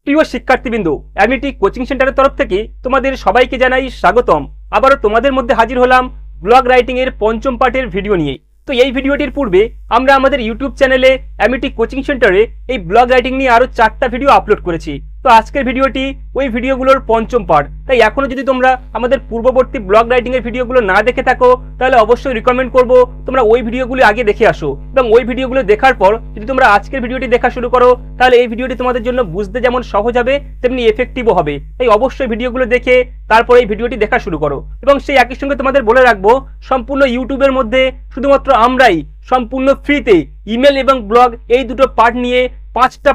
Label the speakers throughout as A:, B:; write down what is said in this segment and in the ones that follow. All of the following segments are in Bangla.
A: প্রিয় শিক্ষার্থীবৃন্দ, অ্যামিটি কোচিং সেন্টারের তরফ থেকে তোমাদের সবাইকে জানাই স্বাগতম। আবারও তোমাদের মধ্যে হাজির হলাম ব্লগ রাইটিং এর পঞ্চম পার্টের ভিডিও নিয়ে। তো এই ভিডিওটির পূর্বে আমরা আমাদের ইউটিউব চ্যানেলে অ্যামিটি কোচিং সেন্টারে এই ব্লগ রাইটিং নিয়ে আরো 4টা ভিডিও আপলোড করেছি। তো আজকের ভিডিওটি ওই ভিডিওগুলোর পঞ্চম পার্ট। তাই এখনো যদি তোমরা আমাদের পূর্ববর্তী ব্লগ রাইটিং এর ভিডিওগুলো না দেখে থাকো, তাহলে অবশ্যই রিকমেন্ড করব তোমরা ওই ভিডিওগুলো আগে দেখে আসো, এবং ওই ভিডিওগুলো দেখার পর যদি তোমরা আজকের ভিডিওটি দেখা শুরু করো, তাহলে এই ভিডিওটি তোমাদের জন্য বুঝতে যেমন সহজ হবে তেমনি এফেক্টিভও হবে। তাই অবশ্যই ভিডিওগুলো দেখে তারপর এই ভিডিওটি দেখা শুরু করো। এবং সেই একই সঙ্গে তোমাদের বলে রাখবো, সম্পূর্ণ ইউটিউবের মধ্যে শুধুমাত্র আমরাই সম্পূর্ণ ফ্রিতে ইমেল এবং ব্লগ এই দুটো পার্ট নিয়ে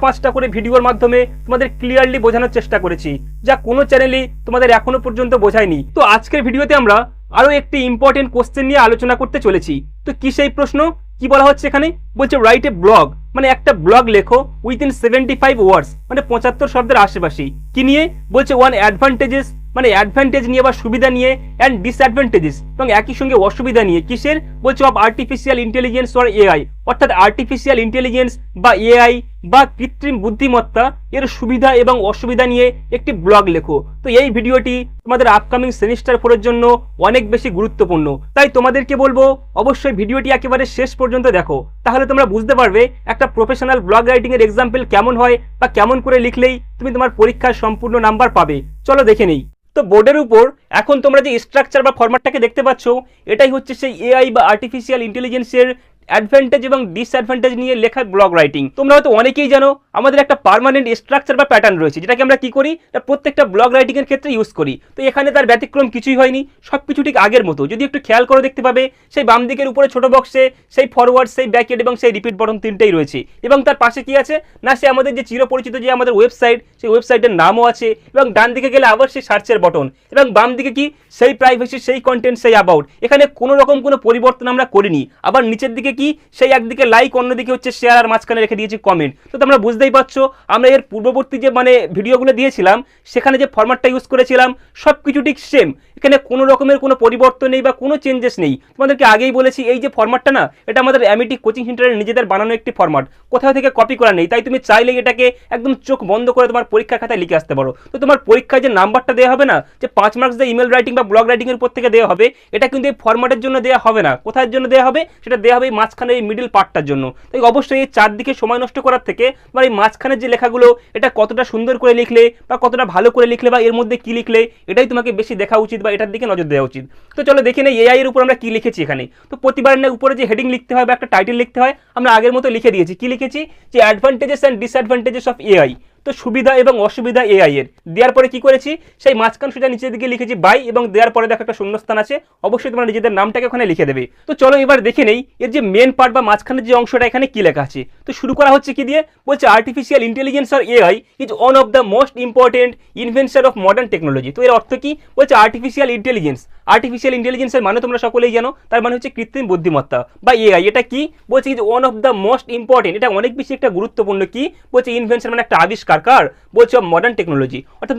A: পাঁচটা করে ভিডিওর মাধ্যমে তোমাদের ক্লিয়ারলি বোঝানোর চেষ্টা করেছি, যা কোনো চ্যানেলই তোমাদের এখনো পর্যন্ত বোঝায়নি। তো আজকের ভিডিওতে আমরা আরো একটি ইম্পর্টেন্ট কোশ্চেন নিয়ে আলোচনা করতে চলেছি। তো কি সেই প্রশ্ন, কি বলা হচ্ছে এখানে? বলছে রাইট এ ব্লগ, মানে একটা ব্লগ লেখো উইথিন 75 ওয়ার্ডস, মানে 75 শব্দের আশেপাশে। কি নিয়ে? বলছে ওয়ান অ্যাডভান্টেজেস, মানে অ্যাডভান্টেজ নিয়ে বা সুবিধা নিয়ে, অ্যান্ড ডিসঅ্যাডভান্টেজেস, এবং একই সঙ্গে অসুবিধা নিয়ে। কিসের? বলছে of artificial intelligence or AI, অর্থাৎ আর্টিফিশিয়াল ইন্টেলিজেন্স বা এআই বা কৃত্রিম বুদ্ধিমত্তা এর সুবিধা এবং অসুবিধা নিয়ে একটি ব্লগ লেখো। তো এই ভিডিওটি তোমাদের আপকামিং সেমিস্টার 4-এর জন্য অনেক বেশি গুরুত্বপূর্ণ। তাই তোমাদেরকে বলবো অবশ্যই ভিডিওটি একেবারে শেষ পর্যন্ত দেখো, তাহলে তোমরা বুঝতে পারবে একটা প্রফেশনাল ব্লগ রাইটিং এর এক্সাম্পল কেমন হয় বা কেমন করে লিখলেই তুমি তোমার পরীক্ষার সম্পূর্ণ নাম্বার পাবে। চলো দেখে নেই। তো বোর্ডের উপর এখন তোমরা যে স্ট্রাকচার বা ফরম্যাটটাকে দেখতে পাচ্ছ, এটাই হচ্ছে সেই এআই বা আর্টিফিশিয়াল ইন্টেলিজেন্সের অ্যাডভান্টেজ এবং ডিসঅ্যাডভান্টেজ নিয়ে লেখা ব্লগ রাইটিং। তোমরা হয়তো অনেকেই জানো আমাদের একটা পার্মানেন্ট স্ট্রাকচার বা প্যাটার্ন রয়েছে, যেটাকে আমরা কি করি, প্রত্যেকটা ব্লগ রাইটিং এর ক্ষেত্রে ইউজ করি। তো এখানে তার ব্যতিক্রম কিছুই হয়নি, সবকিছু ঠিক আগের মতো। যদি একটু খেয়াল করে দেখতে পাবে, সেই বাম দিকের উপরে ছোট বক্সে সেই ফরওয়ার্ড, সেই ব্যাকএড এবং সেই রিপিট বটন তিনটেই রয়েছে। এবং তার পাশে কি আছে না, সে আমাদের যে চিরপরিচিত যে আমাদের ওয়েবসাইট, সেই ওয়েবসাইটের নামও আছে। এবং ডান দিকে গেলে আবার সেই সার্চের বটন, এবং বাম দিকে কি, সেই প্রাইভেসি, সেই কন্টেন্ট, সেই অ্যাবাউট। এখানে কোনো রকম কোনো পরিবর্তন আমরা করিনি। আবার নিচের দিকে কি, সেই একদিকে লাইক, অন্যদিকে হচ্ছে শেয়ার, আর মাঝখানে রেখে দিয়েছি কমেন্ট। তো তোমরা বুঝতেই পারছো আমরা এর পূর্ববর্তী যে ভিডিওগুলো দিয়েছিলাম, সেখানে যে ফরম্যাটটা ইউজ করেছিলাম সবকিছু ঠিক সেম। এখানে কোনো রকমের কোনো পরিবর্তন নেই বা কোনো চেঞ্জেস নেই। তোমাদেরকে আগেই বলেছি, এই যে ফরম্যাটটা না, এটা আমাদের অ্যামিটি কোচিং সেন্টারের নিজেদের বানানো একটি ফরম্যাট, কোথাও থেকে কপি করা নেই। তাই তুমি চাইলেই এটাকে একদম চোখ বন্ধ করে তোমার পরীক্ষার খাতায় লিখে আসতে পারো। তো তোমার পরীক্ষায় যে নাম্বারটা দেওয়া হবে না, যে 5 মার্কস যে ইমেল রাইটিং বা ব্লগ রাইটিং এর উপর থেকে দেওয়া হবে, এটা কিন্তু এই ফরম্যাটের জন্য দেওয়া হবে না। কোথায় জন্য দেওয়া হবে? সেটা দেওয়া হবে এই মাঝখানে এই মিডল পার্টটার জন্য। তাই অবশ্যই এই চারদিকে সময় নষ্ট করার থেকে বা এই মাঝখানের যে লেখাগুলো, এটা কতটা সুন্দর করে লিখলে বা কতটা ভালো করে লিখলে বা এর মধ্যে কি লিখলে, এটাই তোমাকে বেশি দেখা উচিত বা এটার দিকে নজর দেওয়া উচিত। তো চলো দেখে নেই এআই এর উপর আমরা কি লিখেছি এখানে। তো প্রতিবার না উপরে যে হেডিং লিখতে হয় বা একটা টাইটেল লিখতে হয়, আমরা আগের মতো লিখে দিয়েছি। কি লিখেছি? যে advantages and disadvantages of AI. তো সুবিধা এবং অসুবিধা এআই এর দেওয়ার পরে কি করেছি, সেই মাঝখান সোজা নিচের দিকে লিখেছি বাই, এবং দেওয়ার পরে দেখো একটা শূন্যস্থান আছে, অবশ্যই তোমরা নিজেদের নামটাকে ওখানে লিখে দেবে। তো চলো এবার দেখে নেই এর যে মেন পার্ট বা মাঝখানের যে অংশটা, এখানে কি লেখা আছে। তো শুরু করা হচ্ছে কি দিয়ে? বলছে আর্টিফিশিয়াল ইন্টেলিজেন্স আর AI is one of the most important invention of modern technology. তো এর অর্থ কি? বলছে আর্টিফিশিয়াল ইন্টেলিজেন্স। আর্টিফিশিয়াল ইন্টেলিজেন্সের মানে তোমরা সকলেই জানো, তার মানে হচ্ছে কৃত্রিম বুদ্ধিমত্তা বা এআই। এটা কি? বলছে is one of the most important, এটা অনেক বেশি একটা গুরুত্বপূর্ণ। কি বলছে? ইনভেনশন মানে একটা আবিষ্কার। কার? বলছে মডার্ন টেকনোলজি, অর্থাৎ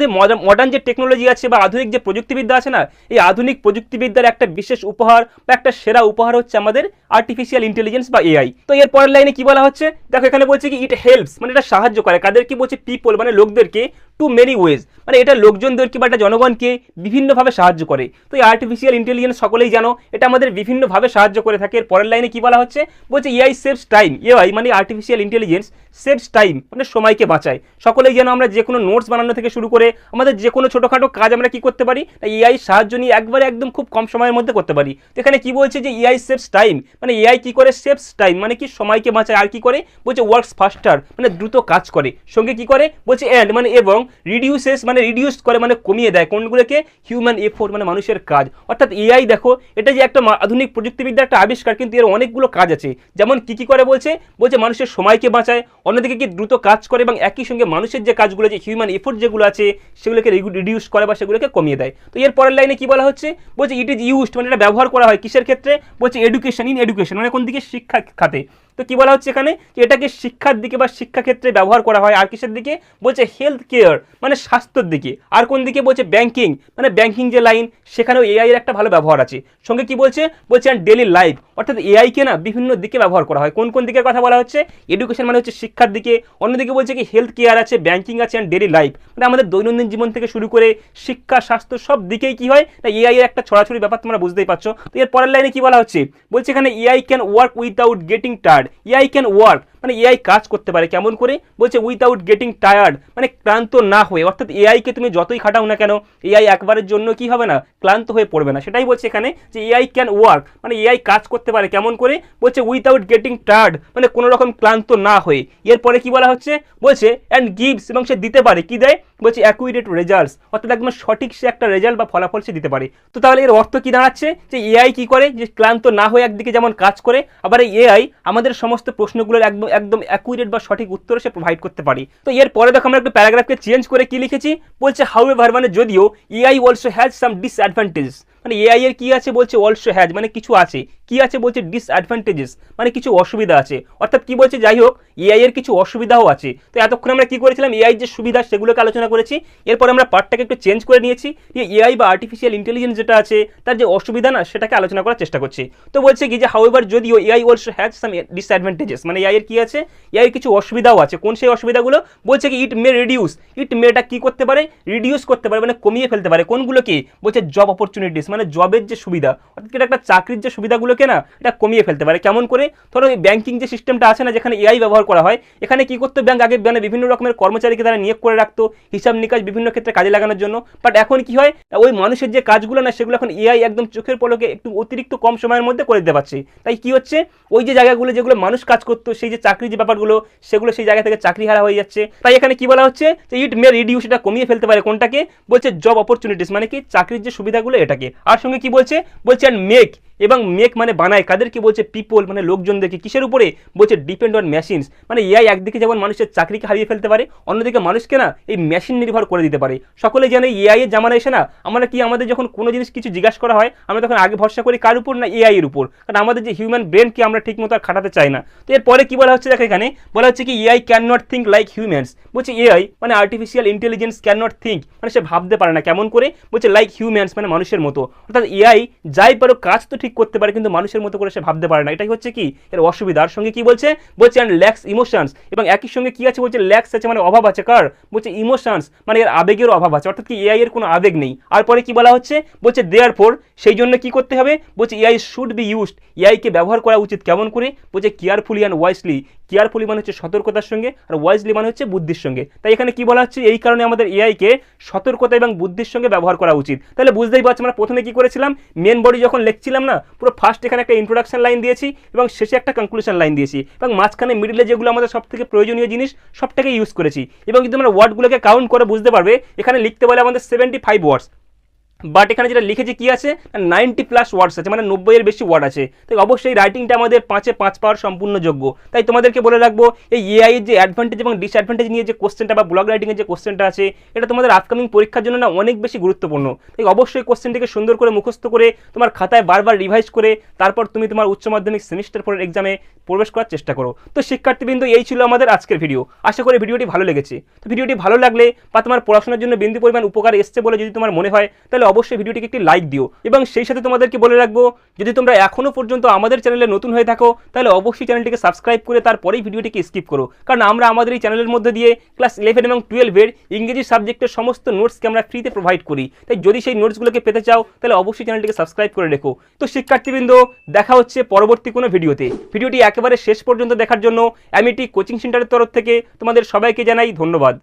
A: মডার্ন যে টেকনোলজি আছে বা আধুনিক যে প্রযুক্তিবিদ্যা আছে না, এই আধুনিক প্রযুক্তিবিদ্যার একটা বিশেষ উপহার বা একটা সেরা উপহার হচ্ছে আমাদের আর্টিফিশিয়াল ইন্টেলিজেন্স বা এআই। তো এর পরের লাইনে কি বলা হচ্ছে দেখো, এখানে বলছে কি ইট হেল্পস, মানে এটা সাহায্য করে কাদের? কি বলছে? পিপল, মানে লোকদেরকে, টু মেনি ওয়েজ, মানে এটা লোকজনদেরকে বা এটা জনগণকে বিভিন্নভাবে সাহায্য করে। তো এই আর্টিফিশিয়াল ইন্টেলিজেন্স সকলেই জানো, এটা আমাদের বিভিন্নভাবে সাহায্য করে থাকে। এর পরের লাইনে কি বলা হচ্ছে? বলছে এআই সেভস টাইম। এআই মানে আর্টিফিশিয়াল ইন্টেলিজেন্স সেভস টাইম, মানে সময়কে বাঁচায়। সকলেই জানো আমরা যে কোনো নোটস বানানো থেকে শুরু করে আমাদের যে কোনো ছোটোখাটো কাজ আমরা কি করতে পারি, এআই সাহায্য নিয়ে একবারে একদম খুব কম সময়ের মধ্যে করতে পারি। তো এখানে কি বলছে যে এআই সেভস টাইম, মানে এআই কি করে? সেভস টাইম মানে কি? সময়কে বাঁচায়। আর কি করে? বলছে ওয়ার্কস ফাস্টার, মানে দ্রুত কাজ করে। সঙ্গে কি করে? বলছে এন্ড, মানে এবং রিডিউসেস, মানে রিডিউস করে, মানে কমিয়ে দেয় কোনগুলোকে? হিউম্যান এফোর্ট, মানে মানুষের কাজ। অর্থাৎ এআই দেখো, এটা যে একটা আধুনিক প্রযুক্তিবিদ্যার একটা আবিষ্কার, কিন্তু এর অনেকগুলো কাজ আছে। যেমন কি কি করে? বলছে মানুষের সময়কে বাঁচায়, অন্যদিকে কি দ্রুত কাজ করে, এবং একই সঙ্গে মানুষের যে কাজগুলো, যে হিউম্যান এফোর্ট যেগুলো আছে, সেগুলোকে রিডিউস করে বা সেগুলোকে কমিয়ে দেয়। তো এর পরের লাইনে কি বলা হচ্ছে? বলছে ইট ইজ ইউজড, মানে এটা ব্যবহার করা হয় কিসের ক্ষেত্রে? বলছে এডুকেশন, ইন এডুকেশন, মানে কোন দিকে? শিক্ষা খাতে। তো কি বলা হচ্ছে এখানে যে এটাকে শিক্ষার দিকে বা শিক্ষাক্ষেত্রে ব্যবহার করা হয়। আর কিসের দিকে বলছে হেলথ কেয়ার মানে স্বাস্থ্যের দিকে। আর কোন দিকে বলছে ব্যাংকিং মানে ব্যাংকিং যে লাইন সেখানেও এআই এর একটা ভালো ব্যবহার আছে। সঙ্গে কি বলছে অ্যান্ড ডেলি লাইফ অর্থাৎ এআই কে না বিভিন্ন দিকে ব্যবহার করা হয়। কোন কোন দিকের কথা বলা হচ্ছে এডুকেশন মানে হচ্ছে শিক্ষার দিকে, অন্যদিকে বলছে কি হেলথ কেয়ার আছে, ব্যাংকিং আছে অ্যান্ড ডেলি লাইফ মানে আমাদের দৈনন্দিন জীবন থেকে শুরু করে শিক্ষা স্বাস্থ্য সব দিকেই কি হয় না এআই এর একটা ছড়াছড়ি ব্যাপার তোমরা বুঝতেই পারছো। তো এর পরের লাইনে কি বলা হচ্ছে বলছে এখানে AI can work without getting tired. AI can work মানে এআই কাজ করতে পারে কেমন করে বলছে উইদাউট গেটিং টায়ার্ড মানে ক্লান্ত না হয়ে, অর্থাৎ এআই কে তুমি যতই খাটাও না কেন এআই একবারের জন্য কি হবে না ক্লান্ত হয়ে পড়বে না। সেটাই বলছে এখানে যে এআই ক্যান ওয়ার্ক মানে এআই কাজ করতে পারে কেমন করে বলছে উইদাউট গেটিং টায়ার্ড মানে কোনো রকম ক্লান্ত না হয়ে। এরপরে কি বলা হচ্ছে বলছে অ্যান্ড গিভস এবং সে দিতে পারে কি দেয় বলছে অ্যাকুরেট রেজাল্টস অর্থাৎ একদম সঠিক সে একটা রেজাল্ট বা ফলাফল সে দিতে পারে। তো তাহলে এর অর্থ কি দাঁড়াচ্ছে যে এআই কি করে যে ক্লান্ত না হয়ে একদিকে যেমন কাজ করে আবার এই এআই আমাদের সমস্ত প্রশ্নগুলোর একদম একদম অ্যাকুরেট বা সঠিক উত্তর সে প্রোভাইড করতে পারে। তো এরপরে দেখো আমরা একটু প্যারাগ্রাফকে চেঞ্জ করে কি লিখেছি বলছে হাউএভার মানে যদিও AI also has some disadvantages মানে এআই এর কি আছে বলছে অলসো হ্যাজ মানে কিছু আছে, কি আছে বলছে ডিসঅ্যাডভান্টেজেস মানে কিছু অসুবিধা আছে। অর্থাৎ কি বলছে যাই হোক এআই এর কিছু অসুবিধাও আছে। তো এতক্ষণ আমরা কি করেছিলাম এআই যে সুবিধা সেগুলোকে আলোচনা করেছি, এরপর আমরা পার্টটাকে একটু চেঞ্জ করে নিয়েছি যে এআই বা আর্টিফিশিয়াল ইন্টেলিজেন্স যেটা আছে তার যে অসুবিধা না সেটাকে আলোচনা করার চেষ্টা করছি। তো বলছে কি যে হাউএভার যদিও AI also has some disadvantages মানে এআই এর কি আছে এআই এর কিছু অসুবিধাও আছে। কোন সেই অসুবিধাগুলো বলছে কি ইট মে রিডিউস ইট মেটা কি করতে পারে রিডিউস করতে পারে মানে কমিয়ে ফেলতে পারে কোনগুলো কি বলছে জব অপরচুনিটিস মানে জবের যে সুবিধা অর্থাৎ এটা একটা চাকরির যে সুবিধাগুলোকে না এটা কমিয়ে ফেলতে পারে কেমন করে। ধরো এই ব্যাংকিং যে সিস্টেমটা আছে না যেখানে এআই ব্যবহার করা হয় এখানে কি করতো ব্যাংক আগে বিভিন্ন রকমের কর্মচারীকে তারা নিয়োগ করে রাখতো হিসাব নিকাশ বিভিন্ন ক্ষেত্রে কাজে লাগানোর জন্য, বাট এখন কি হয় ওই মানুষের যে কাজগুলো না সেগুলো এখন এআই একদম চোখের পলকে একটু অতিরিক্ত কম সময়ের মধ্যে করে দিতে পারছে। তাই কি হচ্ছে ওই যে জায়গাগুলো যেগুলো মানুষ কাজ করতো সেই যে চাকরি যে ব্যাপারগুলো সেগুলো সেই জায়গা থেকে চাকরি হারা হয়ে যাচ্ছে। তাই এখানে কি বলা হচ্ছে যে ইট মে রিডিউস এটা কমিয়ে ফেলতে পারে কোনটাকে বলছে জব অপরচুনিটিস মানে কি চাকরির যে সুবিধাগুলো এটাকে। আর সঙ্গে কি বলছে অ্যান্ড মেক এবং মেক মানে বানায় কাদের কি বলছে পিপল মানে লোকজনদেরকে কিসের উপরে বলছে ডিপেন্ড অন মেশিনস মানে এআই একদিকে যেমন মানুষের চাকরিকে হারিয়ে ফেলতে পারে অন্যদিকে মানুষকে না এই মেশিন নির্ভর করে দিতে পারে। সকলে জানে এআই এর জামানা এসে না আমরা কি আমাদের যখন কোনো জিনিস কিছু জিজ্ঞাসা করা হয় আমরা তখন আগে ভরসা করি কার উপর না এআই এর উপর, কারণ আমাদের যে হিউম্যান ব্রেনকে আমরা ঠিক মতো আর খাটাতে চাই না। তো এরপরে কি বলা হচ্ছে দেখো এখানে বলা হচ্ছে কি AI can not think like humans বলছে এআই মানে artificial intelligence can not think মানে সে ভাবতে পারে না কেমন করে বলছে লাইক হিউম্যানস মানে মানুষের মতো। অর্থাৎ এআই যাই পারো কাজ তো ঠিক করতে পারে কিন্তু মানুষের মতো করে সে ভাবতে পারে না, এটাই হচ্ছে কি এর অসুবিধার। সঙ্গে কি বলছে অ্যান্ড ল্যাক্স ইমোশনস এবং একই সঙ্গে কি আছে বলছে ল্যাক্স আছে মানে অভাব আছে কার বলছে ইমোশনস মানে এর আবেগের অভাব আছে, অর্থাৎ কি এআই এর কোনো আবেগ নেই। আর পরে কি বলা হচ্ছে দেয়ারফর সেই জন্য কি করতে হবে বলছে AI should be used AI কে ব্যবহার করা উচিত কেমন করে বলছে কেয়ারফুলি অ্যান্ড ওয়াইসলি। কেয়ারফুলি মানে হচ্ছে সতর্কতার সঙ্গে আর ওয়াইজলি মানে হচ্ছে বুদ্ধির সঙ্গে। তাই এখানে কি বলা হচ্ছে এই কারণে আমাদের এআই কে সতর্কতা এবং বুদ্ধির সঙ্গে ব্যবহার করা উচিত। তাহলে বুঝতেই পারছি আমরা প্রথমে কি করেছিলাম মেন বডি যখন লিখছিলাম না পুরো ফার্স্ট এখানে একটা ইন্ট্রোডাকশন লাইন দিয়েছি এবং শেষে একটা কনক্লুশন লাইন দিয়েছি এবং মাঝখানে মিডলে যেগুলো আমাদের সব থেকে প্রয়োজনীয় জিনিস সবটাকে ইউজ করেছি। এবং যদি আমরা ওয়ার্ডগুলোকে কাউন্ট করে বুঝতে পারবে এখানে লিখতে বলে আমাদের 75 ওয়ার্ডস, বাট এখানে যেটা লিখেছি কি আছে 90+ ওয়ার্ডস আছে মানে 90 এর বেশি ওয়ার্ড আছে। তাই অবশ্যই রাইটিংটা আমাদের 5-এ 5 পাওয়ার সম্পূর্ণ যোগ্য। তাই তোমাদেরকে বলে রাখবো এই এআই এর যে অ্যাডভান্টেজ এবং ডিসঅ্যাডভান্টেজ নিয়ে যে কোশ্চেনটা বা ব্লগ রাইটিং এর যে কোশ্চেনটা আছে এটা তোমাদের আপকামিং পরীক্ষার জন্য না অনেক বেশি গুরুত্বপূর্ণ। তাই অবশ্যই কোশ্চেনটিকে সুন্দর করে মুখস্থ করে তোমার খাতায় বারবার রিভাইজ করে তারপর তুমি তোমার উচ্চ মাধ্যমিক সেমিস্টার পরের এক্সামে প্রবেশ করার চেষ্টা করো। তো শিক্ষার্থীবৃন্দ এই ছিল আমাদের আজকের ভিডিও, আশা করি ভিডিওটি ভালো লেগেছে। তো ভিডিওটি ভালো লাগলে বা তোমার পড়াশোনার জন্য বিন্দু পরিমাণ উপকার এসছে বলে যদি তোমার মনে হয় তাহলে অবশ্যই ভিডিওটিকে একটি লাইক দিও। এবং সেই সাথে তোমাদেরকে বলে রাখবো যদি তোমরা এখনো পর্যন্ত আমাদের চ্যানেলে নতুন হয়ে থাকো তাহলে অবশ্যই চ্যানেলটিকে সাবস্ক্রাইব করে তারপরেই ভিডিওটিকে স্কিপ করো, কারণ আমরা আমাদের এই চ্যানেলের মধ্যে দিয়ে ক্লাস 11 এবং 12 এর ইংরেজি সাবজেক্টের সমস্ত নোটসকে আমরা ফ্রিতে প্রোভাইড করি। তাই যদি সেই নোটসগুলোকে পেতে চাও তাহলে অবশ্যই চ্যানেলটিকে সাবস্ক্রাইব করে রেখো। তো শিক্ষার্থীবৃন্দ দেখা হচ্ছে পরবর্তী কোনো ভিডিওতে। ভিডিওটি একেবারে শেষ পর্যন্ত দেখার জন্য অ্যামিটি কোচিং সেন্টারের তরফ থেকে তোমাদের সবাইকে জানাই ধন্যবাদ।